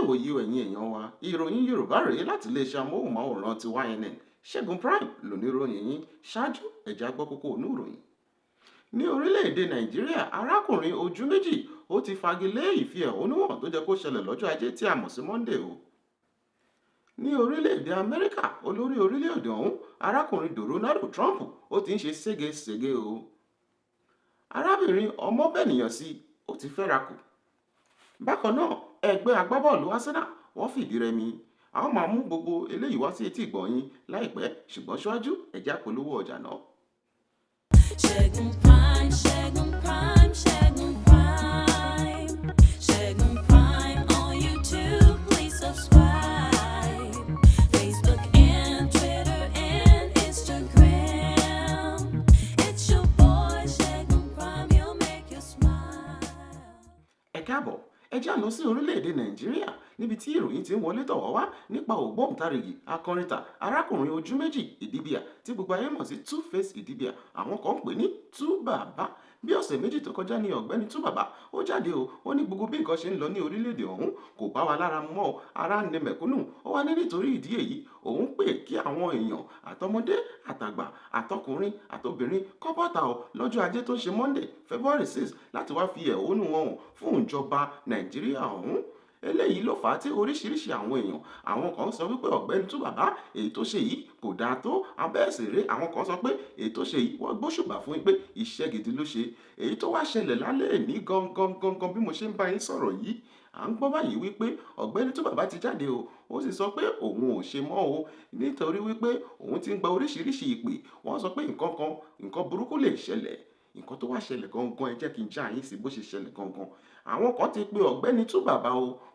ìwòyí ẹ̀yin èèyàn wa ìròyìn Yorùbá rèé láti iléeṣẹ́ amóhùnmáwòrán ti YNN Segun Pryme lóníròyìn yín ṣáájú ẹ jẹ́ á gbọ́ kókó inú ìròyìn. Ní orílẹ̀-èdè Nàìjíríà arákùnrin ojú méjì ó ti fagilé ìfẹ̀hónúhàn tó jẹ́ kó ṣẹlẹ̀ lọ́jọ́ Ajé tí a mọ̀ sí Monday o. Ní orílẹ̀-èdè Amẹ́ríkà olórí orílẹ̀-èdè ọ̀hún arákùnrin Donald Trump ó ti ń ṣe ségesège o. Arábìnrin ọmọbẹ̀nìyàn ó ti fẹ́ra kù. Bákan náà ẹgbẹ́ agbábọ́ọ̀lù Arsenal wọ́n fìdí rẹmi. A ó máa mú gbogbo eléyìí wá sí etí ìgbọ̀nyín láìpẹ́ ṣùgbọ́n ṣáájú ẹ jẹ́ á polówó ọjà náà. Segun Pryme, Segun Pryme, Segun Pryme, Segun Pryme on YouTube, please subscribe. Facebook and Twitter and Instagram. It's your boy Segun Pryme, he'll make you smile. Ẹ káàbọ̀, ẹ jẹ́ á lọ sí orílẹ̀-èdè Nàìjíríà níbi tí ìròyìn ti ń wọlé tọ̀ wá nípa ògbóǹtarìgì akọrinta arákùnrin ojú méjì Idibia tí gbogbo ayé mọ̀ sí 2face Idibia, àwọn kan ń pè ní tú bàbá. Bí ọ̀sẹ̀ méjì tó kọjá ní ọ̀gbẹ́ni tú bàbá ó jáde ó ní gbogbo bí nǹkan ṣe ń lọ ní orílẹ̀-èdè ọ̀hún kò bá wa lára mọ́ ara ń ní mẹ̀kúnnù. Ó wá ní nítorí ìdí èyí òun pè kí àwọn èèyàn àtọmọdé àtàgbà àtọkùnrin àtobìnrin kọ́ bọ́ta lọ́jọ́ Ajé tó ń ṣe Monday February 6 láti wá fi ẹ̀hónú wọn hàn fún ìjọba Nàìjíríà ọ̀hún. Eléyìí ló fà á tí oríṣiríṣi àwọn èèyàn àwọn kan sọ wípé ọ̀gbẹ́ni tú bàbá èyí tó ṣe yìí kò dáa tó abẹ́ẹ̀sẹ̀rẹ́ àwọn kan sọ pé èyí tó ṣe yìí wọ́n gbóṣùbà fún pé iṣẹ́ gidi ló ṣe. Èyí tó wá ṣẹlẹ̀ lálẹ́ ní gangan bí mo ṣe ń bá yín sọ̀rọ̀ yìí à ń gbọ́ báyìí wípé ọ̀gbẹ́ni tú bàbá ti jáde ó sì sọ pé òun ò ṣe mọ́ nítorí wípé òun ti ń gba oríṣiríṣi ìpè wọ́n sọ pé nǹkan burúkú lè ṣẹlẹ̀. Nǹkan tó wá ṣẹlẹ̀ gangan ẹ jẹ́ kí n já yín sí bó ṣe ṣẹlẹ̀ gangan. Àwọn kan ti pe ọ̀gbẹ́ni tú bàbá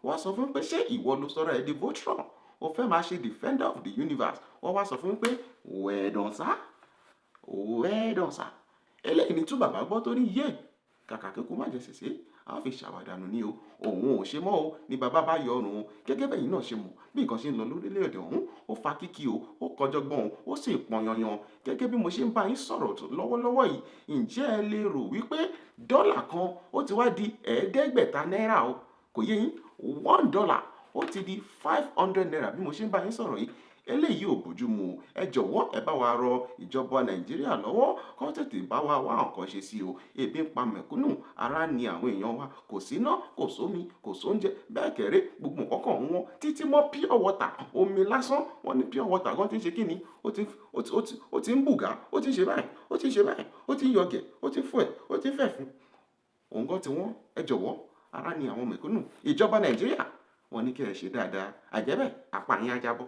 wọ́n sọ fún pé ṣé ìwọ ló sọ̀rọ̀ ẹ̀ di Voltron ó fẹ́ máa ṣe defender of the universe. Wọ́n wá sọ fún pé wẹ́ẹ̀dọ̀nsá eléyìí ni tú bàbá gbọ́ tó ní yé kàkà kíkú má jẹ sèse a fi ṣàwàdànù ní òun ò ṣe mọ́ ní bàbá bá yọ ọrùn gẹ́gẹ́ bẹ́yìn náà ṣe mọ̀ bí nǹkan ṣe ń lọ lórílẹ̀-èdè ọ̀hún ó fa kíkí ó kọjọgbọ́n ó sì pọn yanyan gẹ́gẹ́ bí mo ṣe ń bá yín sọ̀rọ̀ lọ́wọ́lọ́wọ́ yìí. Ǹjẹ́ ẹ lè rò wípé dọ́là kan ó ti wá di ẹ̀ẹ́dẹ́gbẹ̀ta náírà kò yé yín $1 ó ti di 500 naira bí mo ṣe ń bá yín sọ̀rọ̀ yìí. Eléyìí ò bójú mu ẹ jọ̀wọ́ ẹ bá wa rọ ìjọba Nàìjíríà lọ́wọ́ kó tètè bá wa wá nǹkan ṣe sí ebi ń pa mẹ̀kúnnù ara ni àwọn èèyàn wa kò síná kò sómi kò sóúnjẹ bẹ́ẹ̀ kẹ̀rẹ́ gbogbo nǹkan kan wọn títí mọ́ pure water omi lásán wọn ní pure water gan ti ń ṣe kí ni ó ti ń bùgá ó ti ń ṣe báyìí ó ti ń ṣe báyìí ó ti ń yọgẹ̀ ó ti ń fún ẹ̀ ó ti ń fẹ̀ fún òun gan ti wọ́n ẹ jọ̀wọ́ ara ni àwọn mẹ̀kúnnù ìjọba Nàìjíríà wọn ní kí ẹ ṣe dáadáa àjẹ́bẹ̀ apá yín á jábọ́.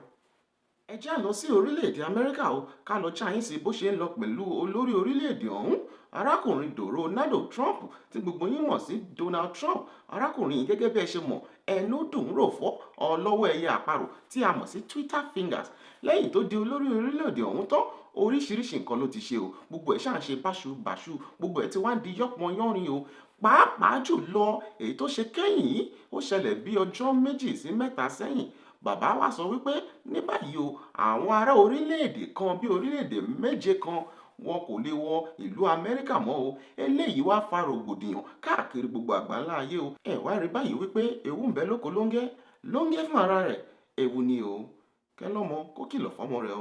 Ẹ jẹ́ á lọ sí orílẹ̀-èdè Amẹ́ríkà ká lọ já yín sí bó ṣe ń lọ pẹ̀lú olórí orílẹ̀-èdè ọ̀hún arákùnrin Donald Trump tí gbogbo yín mọ̀ sí Donald Trump. Arákùnrin yìí gẹ́gẹ́ bí ẹ ṣe mọ̀ ẹnu dùn rò fọ́ ọlọ́wọ́ ẹyẹ àparò tí a mọ̀ sí Twitter fingers. Lẹ́yìn tó di olórí orílẹ̀-èdè ọ̀hún tán oríṣiríṣi nǹkan ló ti ṣe gbogbo ẹ̀ ṣáà ń ṣe báṣubàṣu gbogbo ẹ̀ tí wá ń di yọ́pọn yọ́rin pàápàá jùlọ èyí tó ṣe kẹ́yìn yìí ó ṣẹlẹ̀ bí ọjọ́ 2 sí 3 sẹ́yìn. Bàbá wa sọ wípé ní báyìí àwọn ará orílẹ̀-èdè kan bí orílẹ̀-èdè 7 kan wọn kò lè wọ ìlú Amẹ́ríkà mọ́ eléyìí wá fa rògbòdìyàn káàkiri gbogbo àgbáńlá ayé ẹ wá rí báyìí wípé ewu ń bẹ lóko lóńgẹ́ fún ara rẹ̀ ewu ni kẹlọ́mọ kó kìlọ̀ fọ́mọ rẹ̀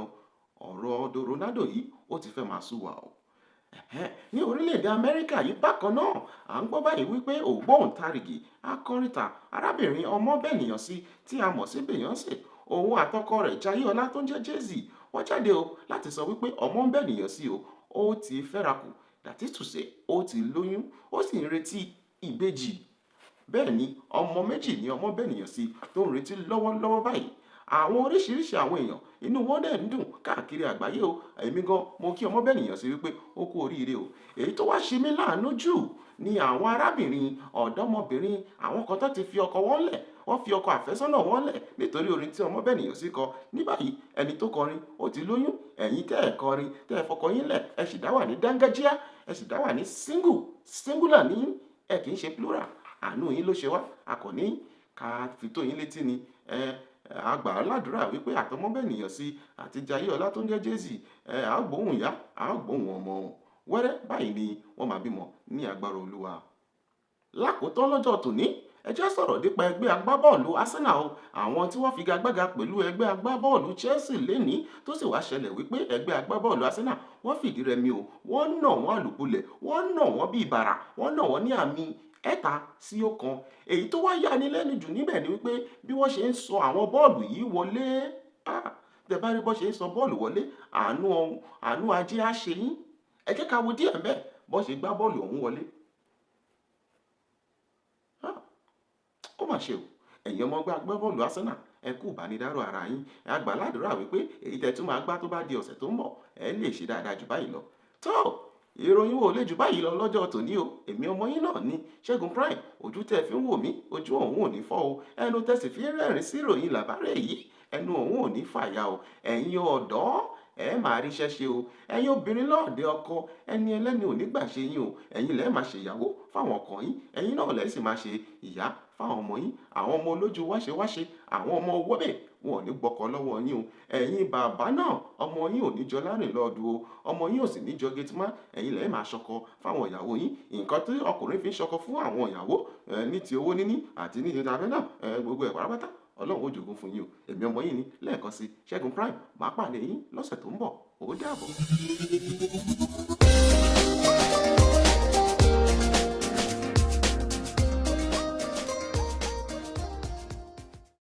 ọ̀rọ̀ Donald yìí ó ti fẹ́ máa sú wa ní orílẹ̀-èdè Amẹ́ríkà yìí bákan náà à ń gbọ́ báyìí wípé ògbóǹtarìgì akọrinta arábìnrin ọmọbẹ̀nìyàn tí a mọ̀ sí Beyonce òun àtọkọ rẹ̀ Jayéọlá tó ń jẹ́ Jay-Z wọ́n jáde láti sọ wípé ọmọbẹ̀nìyàn ó ti fẹ́ra kù that is to say ó ti lóyún ó sì ń retí ìbejì. Bẹ́ẹ̀ ni ọmọ méjì ni ọmọbẹ̀nìyàn tó ń retí lọ́wọ́lọ́wọ́ báyìí. Àwọn oríṣiríṣi àwọn èèyàn inú wọn dẹ̀ ń dùn káàkiri àgbáyé èmi gan mo kí ọmọbẹ̀nìyàn wípé ó kú oríire èyí tó wá ṣe mí láàánú jù ni àwọn arábìnrin ọ̀dọ́mọbìnrin àwọn kan tó ti fi ọkọ wọn lẹ̀ wọ́n fi ọkọ àfẹ́sọ́nà wọn lẹ̀ nítorí orin tí ọmọbẹ̀nìyàn kọ ní báyìí ẹni tó kọrin ó ti lóyún ẹ̀yin tẹ́ ẹ̀ kọrin tẹ́ ẹ̀ fọkọ yín lẹ̀ ẹ sì dá wà ní dángájíá ẹ sì dá wà ní singular ní ẹ kì í ṣe plural. Àánú yín ló ṣe wá a kò ní ká fi tó yín létí ni àgbà aládùúrà wípé àtọmọbẹ̀nìyàn àti Jayéọlá tó ń jẹ́ Jay-Z a ó gbóhùn ìyá a ó gbóhùn ọmọ wẹ́rẹ́ báyìí ni wọ́n máa bímọ ní agbára Olúwa. Lákòótán lọ́jọ́ tòní ẹ jẹ́ sọ̀rọ̀ nípa ẹgbẹ́ agbábọ́ọ̀lù Arsenal o. Àwọn tí wọ́n figagbága pẹ̀lú ẹgbẹ́ agbábọ́ọ̀lù Chelsea lénìí tó sì wá ṣẹlẹ̀ wípé ẹgbẹ́ agbábọ́ọ̀lù Arsenal wọ́n fìdí rẹmi o. Wọ́n nà wọ́n àlùbulẹ̀, wọ́n nà wọ́n bí ìbàrà, wọ́n nà wọ́n ní àmì 3-1. Èyí tó wá yani lẹ́nu jù níbẹ̀ ni wípé bí wọ́n ṣe ń sọ àwọn bọ́ọ̀lù yìí wọlé, tẹ́ bá rí bọ́ ṣe ń sọ bọ́ọ̀lù wọlé, àánú ajé á ṣe yín. Ẹ jẹ́ ká wo díẹ̀ ńbẹ̀ bọ́ ṣe gbá bọ́ọ̀lù ọ̀hún wọlé. Ó mà ṣe o, ẹ̀yin ọmọ agbábọ́ọ̀lù Arsenal ẹ kú ìbánidárò ara yín. Ẹ á gbà ládùúrà wípé èyí tẹ́ tún máa gbá tó bá di ọ̀sẹ̀ tó ń bọ̀ ẹ lè ṣe dáadáa jù báyìí lọ. Tó ìròyìn wo lè jù báyìí lọ lọ́jọ́ tòní o. Èmi ọmọ yín náà ni Segun Pryme. Ojú tẹ́ fi ń wò mí, ojú ọ̀hún ò ní fọ́ o. Ẹnu tẹ́ sì fi ń rẹ́rìn sí ìròyìn làbárẹ̀ yìí, ẹnu ọ̀hún ò ní fàya o. Ẹ̀yin ọ̀dọ́ ẹ máa ríṣẹ́ ṣe o. Ẹ̀yin obìnrin lọ́ọ̀dẹ ọkọ, ẹni ẹlẹ́ni ò ní gbà ṣe yín o. Ẹ̀yin lẹ́ẹ̀ máa ṣe ìyàwó fáwọn ọkọ yín, ẹ̀yin náà lẹ́ẹ̀ sì máa ṣe ìyá fáwọn ọmọ yín. Àwọn ọmọ olójú wáṣewáṣe, àwọn ọmọ owó bẹ́ẹ̀ wọn ò ní gbọ́kọ lọ́wọ́ yín o. Ẹ̀yin bàbá náà ọmọ yín ò ní jọ lárìn lọ́ọ̀dù o, ọmọ yín ò sì ní jọ gétímá. Ẹ̀yin lẹ́ẹ̀ máa ṣọkọ fáwọn ìyàwó yín. Nǹkan tí ọkùnrin fi ń ṣọkọ fún àwọn ìyàwó ní ti owó níní àti ní ìtàfẹ́ náà gbogbo ẹ̀ pátápátá Ọlọ́run ó jogún fún yín o. Èmi ọmọ yín ni lẹ́ẹ̀kan sí Segun Pryme. Màá pàdé yín lọ́sẹ̀ tó ń bọ̀. Ó dàbọ̀.